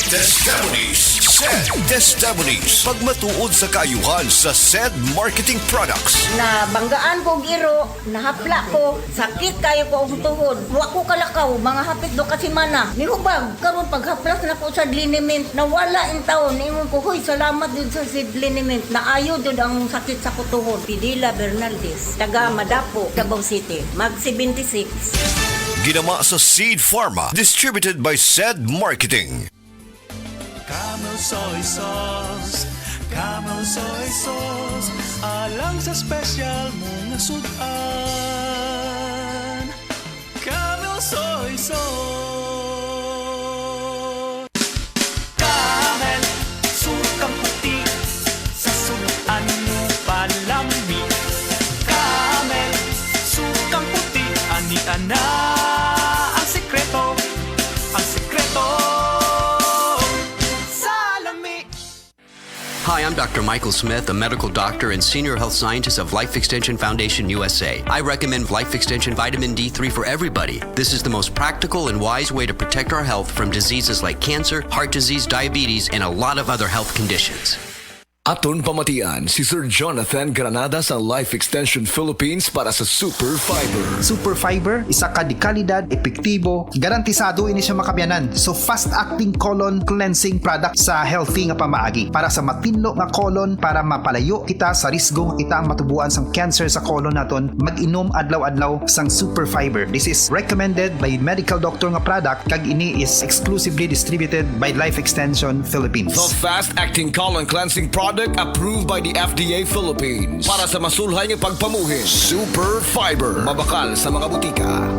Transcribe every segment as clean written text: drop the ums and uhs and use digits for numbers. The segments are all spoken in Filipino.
Testimonies. SED Testimonies. Pagmatuod sa kaayuhan sa SED Marketing Products. Na banggaan ko giro, nahapla ko, sakit kayo ko ang tuhod. Wa ko kalakaw, mga hapit do kasi mana. Nihubag, karon paghaplas na ko sa liniment, nawala in taon. Ingon ko, hoy, salamat din sa SED liniment. Naayo din ang sakit sa kutuhod. Pidila Bernaldez, taga Madapo, Davao City, mag 76. Ginama sa Seed Pharma. Distributed by SED Marketing. Camel soy sauce, Camel soy sauce, alang sa special mong sudan. Camel soy sauce. Camel, sukang puti, sa sudan mo palami. Camel, sukang puti, ani-ana, ang sekreto, ang sekreto. Hi, I'm Dr. Michael Smith, a medical doctor and senior health scientist of Life Extension Foundation USA. I recommend Life Extension Vitamin D3 for everybody. This is the most practical and wise way to protect our health from diseases like cancer, heart disease, diabetes, and a lot of other health conditions. Aton pamatian si Sir Jonathan Granada sa Life Extension Philippines para sa Super Fiber. Super Fiber, isa ka di kalidad, epektibo, garantisado ini siya makabiyanan. So fast-acting colon cleansing product sa healthy nga pamaagi para sa matinlo nga colon para mapalayo kita sa risgo kita ang matubuan sang cancer sa colon naton. Mag-inom adlaw-adlaw sang Super Fiber. This is recommended by medical doctor nga product kag ini is exclusively distributed by Life Extension Philippines. The fast-acting colon cleansing product approved by the FDA Philippines para sa masulhay ng pagpamuhin. Super Fiber. Mabakal sa mga butika.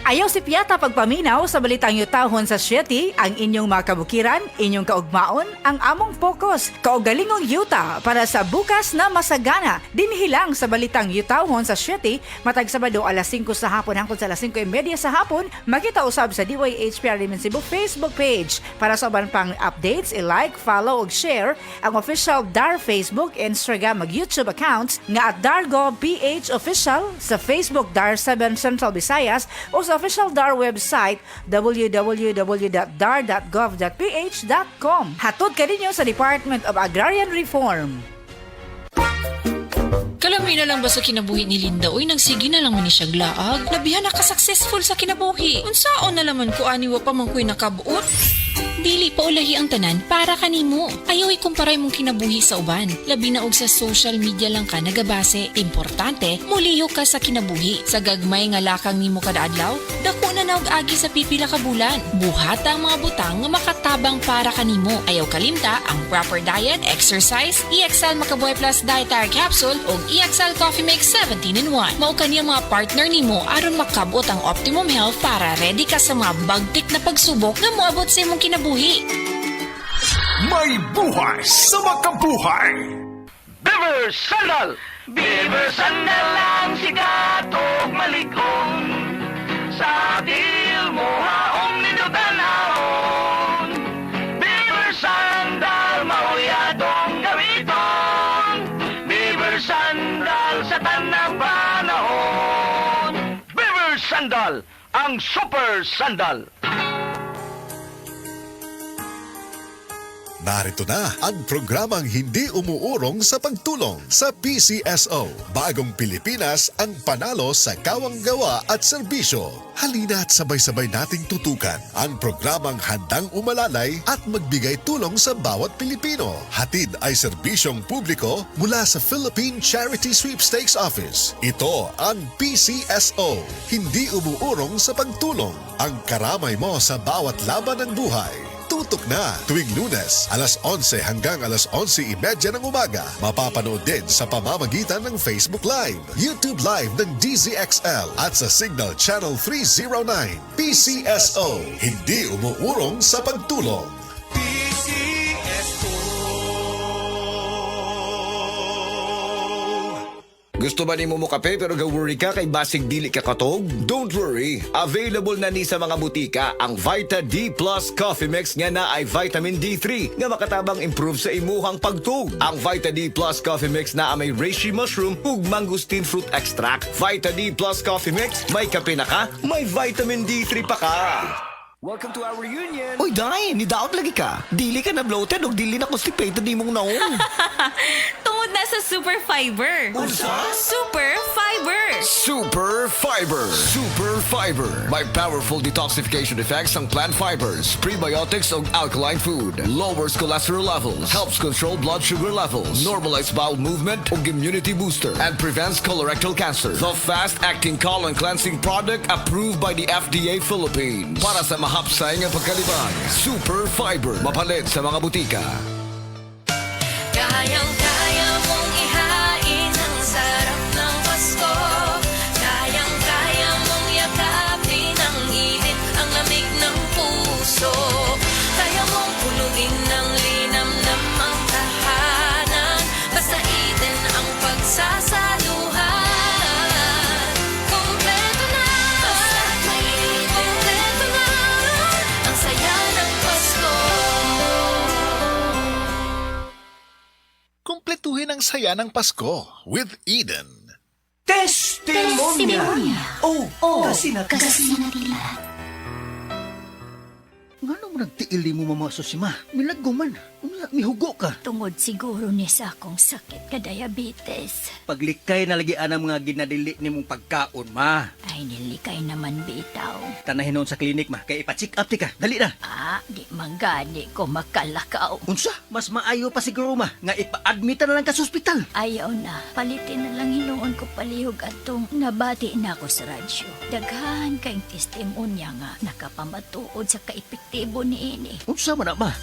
Ayaw si Piata pagpaminaw sa balitang yutahon sa Sieti, ang inyong mga kabukiran, inyong kaugmaon, ang among focus, kaugalingong yuta para sa bukas na masagana. Dinhilang sa balitang yutahon sa Sieti, matag Sabado alas 5 sa hapon hangtod sa alas 5:30 sa hapon, makita usab sa DYHPR Limen Cebu Facebook page. Para sa uban pang updates, i-like, follow ug share ang official DAR Facebook, Instagram ug YouTube accounts nga at Dargo PH Official sa Facebook DAR 7 Central Visayas o sa official DAR website www.dar.gov.ph.com. Hatod ka ninyo sa Department of Agrarian Reform. Kalami na lang ba sa kinabuhi ni Linda? Uy, nagsige na lang man ni siya glaag. Nabihan na ka-successful sa kinabuhi. Unsaon na laman ko aniwa pa man ko'y nakabuot. Dili pa ulahi ang tanan para kanimo. Ayaw ikumparay mong kinabuhi sa uban. Labi na og sa social media lang ka nagabase. Importante, muliho ka sa kinabuhi. Sa gagmay nga lakang nimo kada adlaw, dako na naog agi sa pipila ka bulan. Buhata ang mga butang nga makatabang para kanimo. Ayaw kalimta ang proper diet, exercise, EXL Makabuhay Plus Dietary Capsule o EXL Coffee Mix 17-in-1. Mao kaniya mga partner nimo aron makabot ang optimum health para ready ka sa mga bagtik na pagsubok nga moabot sa imong kinabuhi. May buhay sa makabuhay. Beaver Sandal! Beaver Sandal ang sikat o maligong sa til mo haong ninutanahon. Beaver Sandal mauyadong gamiton. Beaver Sandal sa tanang panahon. Beaver Sandal, ang super sandal. Narito na ang programang hindi umuurong sa pagtulong sa PCSO. Bagong Pilipinas ang panalo sa kawang gawa at serbisyo. Halina at sabay-sabay nating tutukan ang programang handang umalalay at magbigay tulong sa bawat Pilipino. Hatid ay serbisyong publiko mula sa Philippine Charity Sweepstakes Office. Ito ang PCSO. Hindi umuurong sa pagtulong. Ang karamay mo sa bawat laban ng buhay. Tutok na tuwing Lunes, alas 11 hanggang alas 11:30 ng umaga. Mapapanood din sa pamamagitan ng Facebook Live, YouTube Live ng DZXL at sa Signal Channel 309. PCSO, hindi umuurong sa pagtulong. Gusto ba ni mo kape pero ga-worry ka kay basig dili ka katog? Don't worry, available na ni sa mga butika ang Vita D Plus Coffee Mix nga na ay vitamin D3 nga makatabang improve sa imuhang pagtug. Ang Vita D Plus Coffee Mix na may reishi mushroom ug mangosteen fruit extract. Vita D Plus Coffee Mix, may kape na ka, may vitamin D3 pa ka. Welcome to our reunion. Oy, Day, nidaot lagi ka. Dili ka na bloated o dili na constipated di mong naong. Tungod na sa Super Fiber. Super Fiber. Super Fiber. Super Fiber. May powerful detoxification effects ang plant fibers, prebiotics o alkaline food. Lowers cholesterol levels. Helps control blood sugar levels. Normalize bowel movement o immunity booster. And prevents colorectal cancer. The fast-acting colon cleansing product approved by the FDA Philippines. Para sa mahapsay ng pagkalibang. Super Fiber. Mapalit sa mga butika. Kayang-kaya mong ihain ang sarap ng Pasko. Kayang-kaya mong yakapin ang init, ang lamig ng puso. Kaya mong punuin ng linamnam ang tahanan. Basta itin ang pagsasaluhan. Kompleto na, kompleto na ang saya ng Pasko. Kumpletuhin ang saya ng Pasko with Eden. Testimonya. Oh, kasi na Ngano mo nagtiili mo mamaso si ma? Milagguman. Mihugo ka. Tungod siguro ni sa akong sakit ka diabetes. Paglikay na lagi ang mga ginadili ni mong pagkaon, ma. Ay, nilikay naman bitaw. Tanahin noon sa klinik, ma. Kaya ipa-check up ti ka. Dali na. Di manggani ko makalakaw. Unsa? Mas maayo pa siguro, ma. Nga ipa-admita na lang ka sa ospital. Ayaw na. Palitin na lang hinuon ko palihog atong nabati na ako sa radyo. Daghan kayong testimonya nga nakapamatuod sa kaepektibo ni ini. Unsa man na, ma?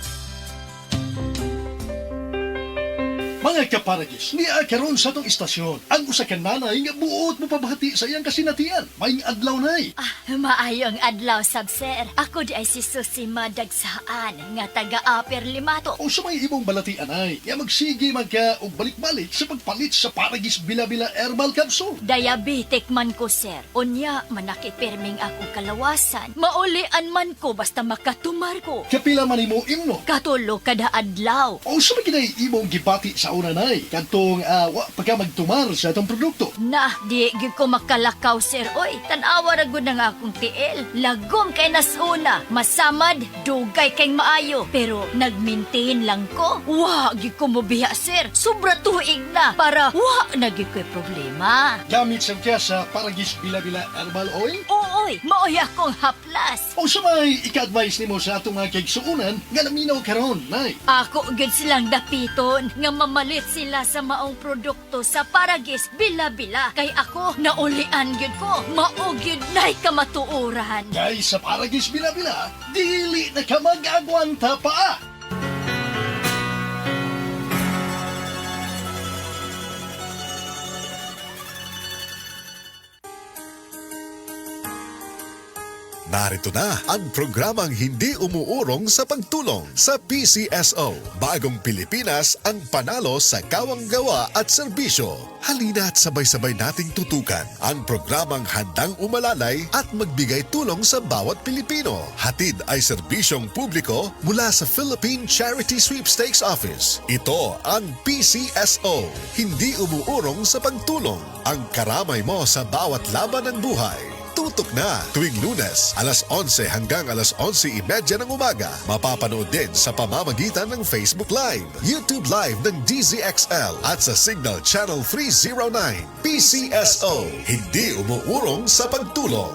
Mga kaparagis, niya karon sa tong istasyon. Ang usa ka nanay nga buot mo pabahati sa iyang kasinatian. May adlaw nay. Maayong adlaw, sab sir. Ako di ay si Susima Dagsaan nga taga-Upper Limato. O sa may imong balatian ay, nga magsige magka og balik-balik sa pagpalit sa Paragis Bila-Bila Herbal Capsule. Diabetic man ko, sir. Unya, manakit perming akong kalawasan. Maulian man ko basta makatumar ko. Kapila man imo imno. Katulo kada adlaw. O sa may kinay imong gibati sa una nay, kantong wa pagka magtumar sa itong produkto. Nah, di gyud ko makalakaw, sir. Oy, tanawa ra gud nga akong tiil. Lagom kay nasuna, masamad, dugay kay maayo. Pero nagmaintain lang ko. Wa gyud ko mobiya, sir. Sobra tuig na para wa na gyud ko'y problema. Gamit sa kya sa Paragis Bila-Bila Herbal Oil. Ooy, maoy akong haplas. O sa may ika-advise nimo sa atong mga kaigsuunan nga naminaw karon nay. Ako gyud silang dapiton nga mamalit sila sa maong produkto sa Paragis Bila-Bila. Kay ako, naulian gyud ko. Mao gyud nay kamatuoran. Kay sa Paragis Bila-Bila, dili na ka mag-agwanta pa. Narito na ang programang hindi umuurong sa pagtulong sa PCSO. Bagong Pilipinas ang panalo sa kawang gawa at serbisyo. Halina at sabay-sabay nating tutukan ang programang handang umalalay at magbigay tulong sa bawat Pilipino. Hatid ay serbisyong publiko mula sa Philippine Charity Sweepstakes Office. Ito ang PCSO. Hindi umuurong sa pagtulong. Ang karamay mo sa bawat laban ng buhay. Tutok na tuwing Lunes, alas 11 hanggang alas 11:30 ng umaga. Mapapanood din sa pamamagitan ng Facebook Live, YouTube Live ng DZXL at sa Signal Channel 309. PCSO, hindi umuurong sa pagtulong.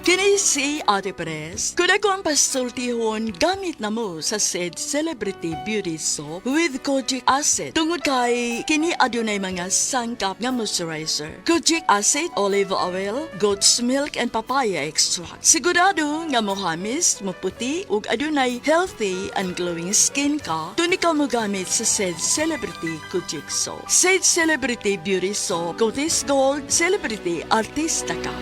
Kini si Ate Pres. Kung ako ang pasultihon, gamit na mo sa said Celebrity Beauty Soap with Kojic Acid. Tungod kay kini adunay mga sangkap nga moisturizer. Kojic Acid, olive oil, goat's milk, and papaya extract. Sigurado nga mohamis, maputi, ug adunay healthy and glowing skin ka, tuni ka mo gamit sa said Celebrity Kojic Soap. Said Celebrity Beauty Soap, Cotis Gold, Celebrity Artista ka.